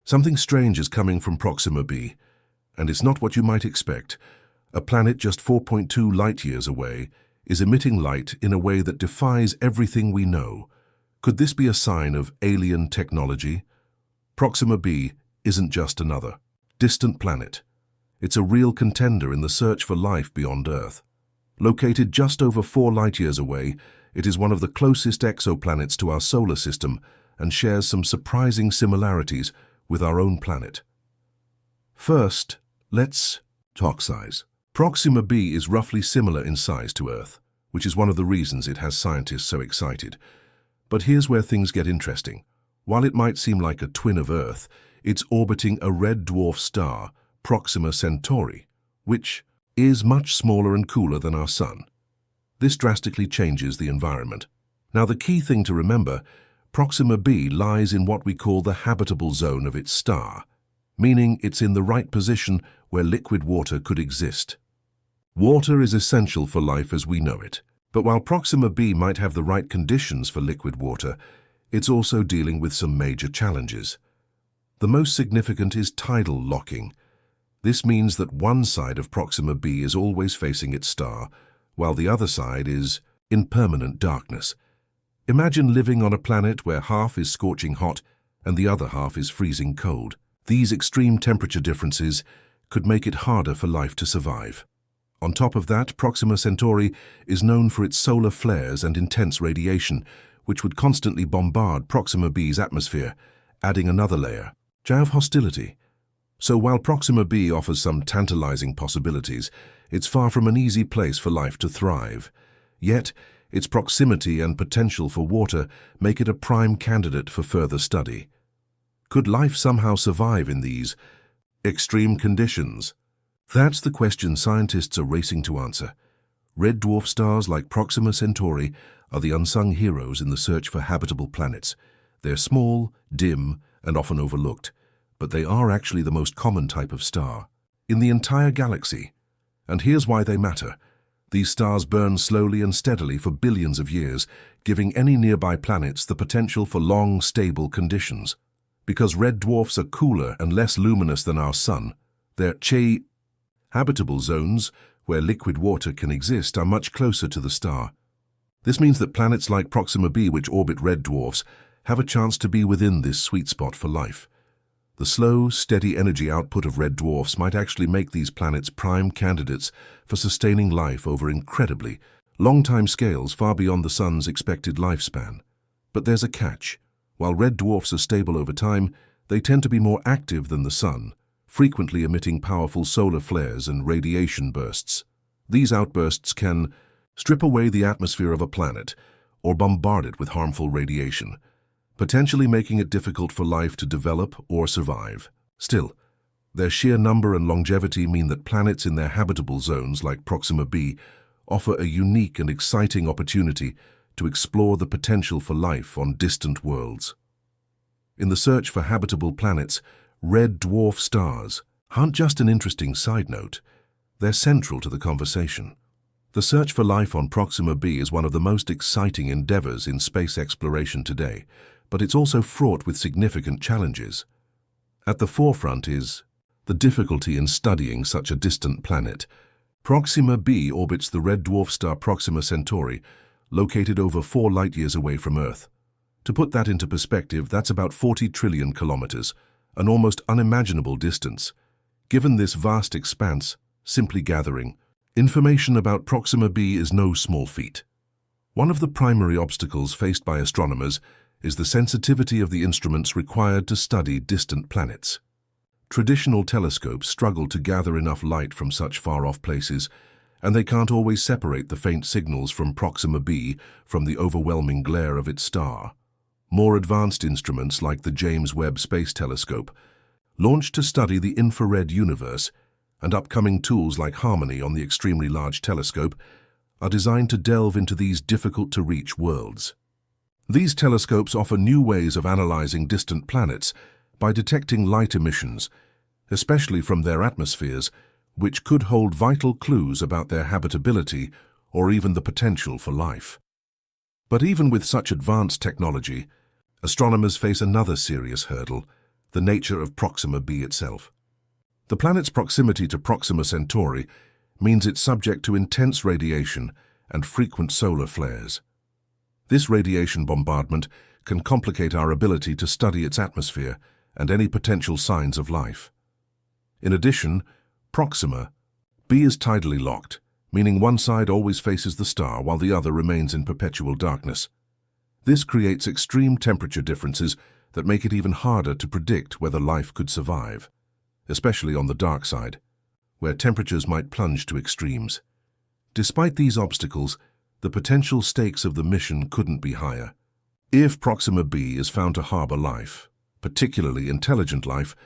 Something strange is coming from Proxima b, and it's not what you might expect. A planet just 4.2 light-years away is emitting light in a way that defies everything we know. Could this be a sign of alien technology? Proxima b isn't just another distant planet. It's a real contender in the search for life beyond Earth. Located just over 4 light-years away, it is one of the closest exoplanets to our solar system and shares some surprising similarities with our own planet. First, let's talk size. Proxima b is roughly similar in size to Earth, which is one of the reasons it has scientists so excited. But here's where things get interesting. While it might seem like a twin of Earth, it's orbiting a red dwarf star, Proxima Centauri, which is much smaller and cooler than our Sun. This drastically changes the environment. Now, the key thing to remember, Proxima b lies in what we call the habitable zone of its star, meaning it's in the right position where liquid water could exist. Water is essential for life as we know it, but while Proxima b might have the right conditions for liquid water, it's also dealing with some major challenges. The most significant is tidal locking. This means that one side of Proxima b is always facing its star, while the other side is in permanent darkness. Imagine living on a planet where half is scorching hot and the other half is freezing cold. These extreme temperature differences could make it harder for life to survive. On top of that, Proxima Centauri is known for its solar flares and intense radiation, which would constantly bombard Proxima b's atmosphere, adding another layer of hostility. So while Proxima b offers some tantalizing possibilities, it's far from an easy place for life to thrive. Yet, its proximity and potential for water make it a prime candidate for further study. Could life somehow survive in these extreme conditions? That's the question scientists are racing to answer. Red dwarf stars like Proxima Centauri are the unsung heroes in the search for habitable planets. They're small, dim, and often overlooked, but they are actually the most common type of star in the entire galaxy. And here's why they matter. These stars burn slowly and steadily for billions of years, giving any nearby planets the potential for long, stable conditions. Because red dwarfs are cooler and less luminous than our Sun, their habitable zones, where liquid water can exist, are much closer to the star. This means that planets like Proxima b, which orbit red dwarfs, have a chance to be within this sweet spot for life. The slow, steady energy output of red dwarfs might actually make these planets prime candidates for sustaining life over incredibly long time scales far beyond the Sun's expected lifespan. But there's a catch. While red dwarfs are stable over time, they tend to be more active than the Sun, frequently emitting powerful solar flares and radiation bursts. These outbursts can strip away the atmosphere of a planet or bombard it with harmful radiation, potentially making it difficult for life to develop or survive. Still, their sheer number and longevity mean that planets in their habitable zones like Proxima b offer a unique and exciting opportunity to explore the potential for life on distant worlds. In the search for habitable planets, red dwarf stars aren't just an interesting side note, they're central to the conversation. The search for life on Proxima b is one of the most exciting endeavors in space exploration today, but it's also fraught with significant challenges. At the forefront is the difficulty in studying such a distant planet. Proxima b orbits the red dwarf star Proxima Centauri, located over 4 light-years away from Earth. To put that into perspective, that's about 40 trillion kilometers, an almost unimaginable distance. Given this vast expanse, simply gathering information about Proxima b is no small feat. One of the primary obstacles faced by astronomers is the sensitivity of the instruments required to study distant planets. Traditional telescopes struggle to gather enough light from such far-off places, and they can't always separate the faint signals from Proxima b from the overwhelming glare of its star. More advanced instruments, like the James Webb Space Telescope, launched to study the infrared universe, and upcoming tools like Harmony on the Extremely Large Telescope, are designed to delve into these difficult-to-reach worlds. These telescopes offer new ways of analyzing distant planets by detecting light emissions, especially from their atmospheres, which could hold vital clues about their habitability or even the potential for life. But even with such advanced technology, astronomers face another serious hurdle: the nature of Proxima b itself. The planet's proximity to Proxima Centauri means it's subject to intense radiation and frequent solar flares. This radiation bombardment can complicate our ability to study its atmosphere and any potential signs of life. In addition, Proxima b is tidally locked, meaning one side always faces the star while the other remains in perpetual darkness. This creates extreme temperature differences that make it even harder to predict whether life could survive, especially on the dark side, where temperatures might plunge to extremes. Despite these obstacles, the potential stakes of the mission couldn't be higher. If Proxima b is found to harbor life, particularly intelligent life,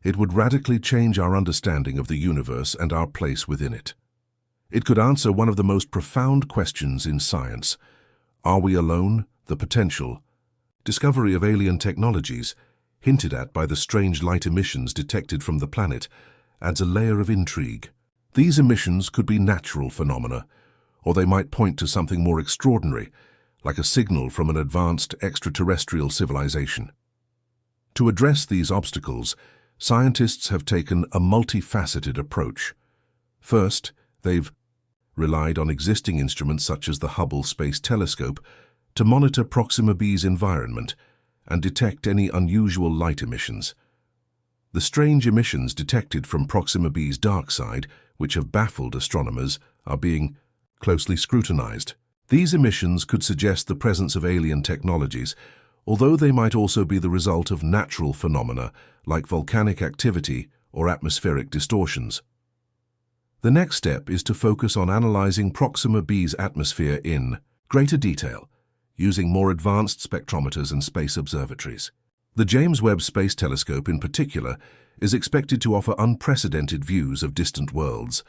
it would radically change our understanding of the universe and our place within it. It could answer one of the most profound questions in science. Are we alone? The potential discovery of alien technologies, hinted at by the strange light emissions detected from the planet, adds a layer of intrigue. These emissions could be natural phenomena, or they might point to something more extraordinary, like a signal from an advanced extraterrestrial civilization. To address these obstacles, scientists have taken a multifaceted approach. First, they've relied on existing instruments such as the Hubble Space Telescope to monitor Proxima b's environment and detect any unusual light emissions. The strange emissions detected from Proxima b's dark side, which have baffled astronomers, are being closely scrutinized. These emissions could suggest the presence of alien technologies, although they might also be the result of natural phenomena like volcanic activity or atmospheric distortions. The next step is to focus on analyzing Proxima b's atmosphere in greater detail, using more advanced spectrometers and space observatories. The James Webb Space Telescope in particular is expected to offer unprecedented views of distant worlds.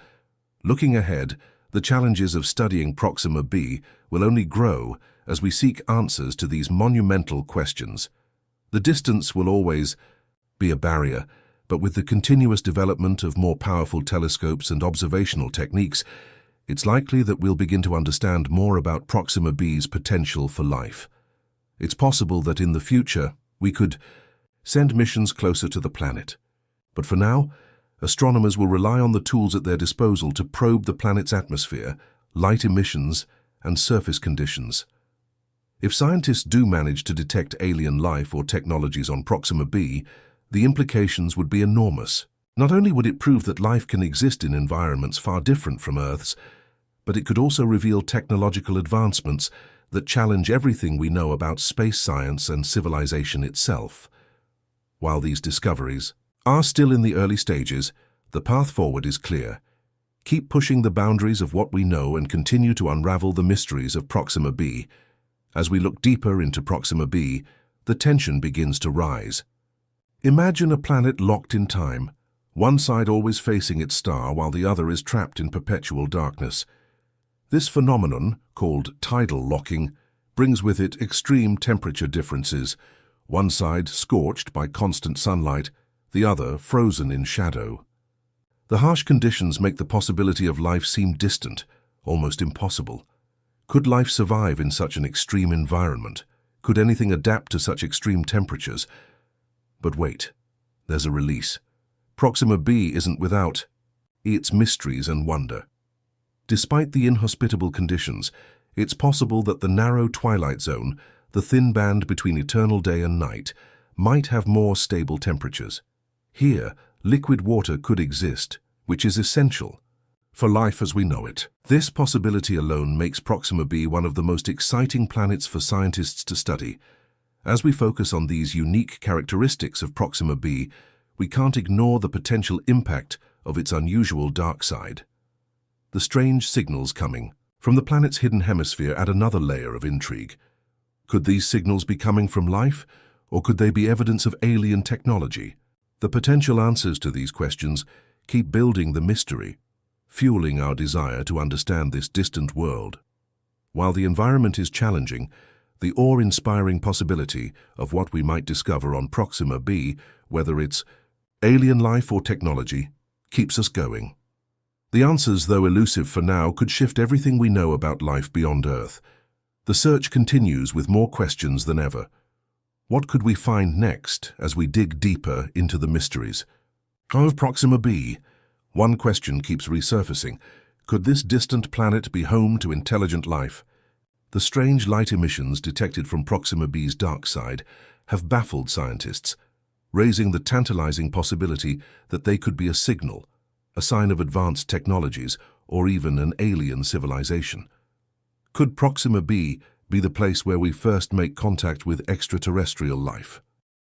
Looking ahead, the challenges of studying Proxima b will only grow as we seek answers to these monumental questions. The distance will always be a barrier, but with the continuous development of more powerful telescopes and observational techniques, it's likely that we'll begin to understand more about Proxima b's potential for life. It's possible that in the future, we could send missions closer to the planet. But for now, astronomers will rely on the tools at their disposal to probe the planet's atmosphere, light emissions, and surface conditions. If scientists do manage to detect alien life or technologies on Proxima b, the implications would be enormous. Not only would it prove that life can exist in environments far different from Earth's, but it could also reveal technological advancements that challenge everything we know about space science and civilization itself. While these discoveries are still in the early stages, the path forward is clear. Keep pushing the boundaries of what we know and continue to unravel the mysteries of Proxima b. As we look deeper into Proxima b, the tension begins to rise. Imagine a planet locked in time, one side always facing its star while the other is trapped in perpetual darkness. This phenomenon, called tidal locking, brings with it extreme temperature differences, one side scorched by constant sunlight, the other frozen in shadow. The harsh conditions make the possibility of life seem distant, almost impossible. Could life survive in such an extreme environment? Could anything adapt to such extreme temperatures? But wait, there's a release. Proxima b isn't without its mysteries and wonder. Despite the inhospitable conditions, it's possible that the narrow twilight zone, the thin band between eternal day and night, might have more stable temperatures. Here, liquid water could exist, which is essential for life as we know it. This possibility alone makes Proxima b one of the most exciting planets for scientists to study. As we focus on these unique characteristics of Proxima b, we can't ignore the potential impact of its unusual dark side. The strange signals coming from the planet's hidden hemisphere add another layer of intrigue. Could these signals be coming from life, or could they be evidence of alien technology? The potential answers to these questions keep building the mystery, fueling our desire to understand this distant world. While the environment is challenging, the awe-inspiring possibility of what we might discover on Proxima b, whether it's alien life or technology, keeps us going. The answers, though elusive for now, could shift everything we know about life beyond Earth. The search continues with more questions than ever. What could we find next as we dig deeper into the mysteries of Proxima b? One question keeps resurfacing. Could this distant planet be home to intelligent life? The strange light emissions detected from Proxima b's dark side have baffled scientists, raising the tantalizing possibility that they could be a signal, a sign of advanced technologies, or even an alien civilization. Could Proxima b be the place where we first make contact with extraterrestrial life?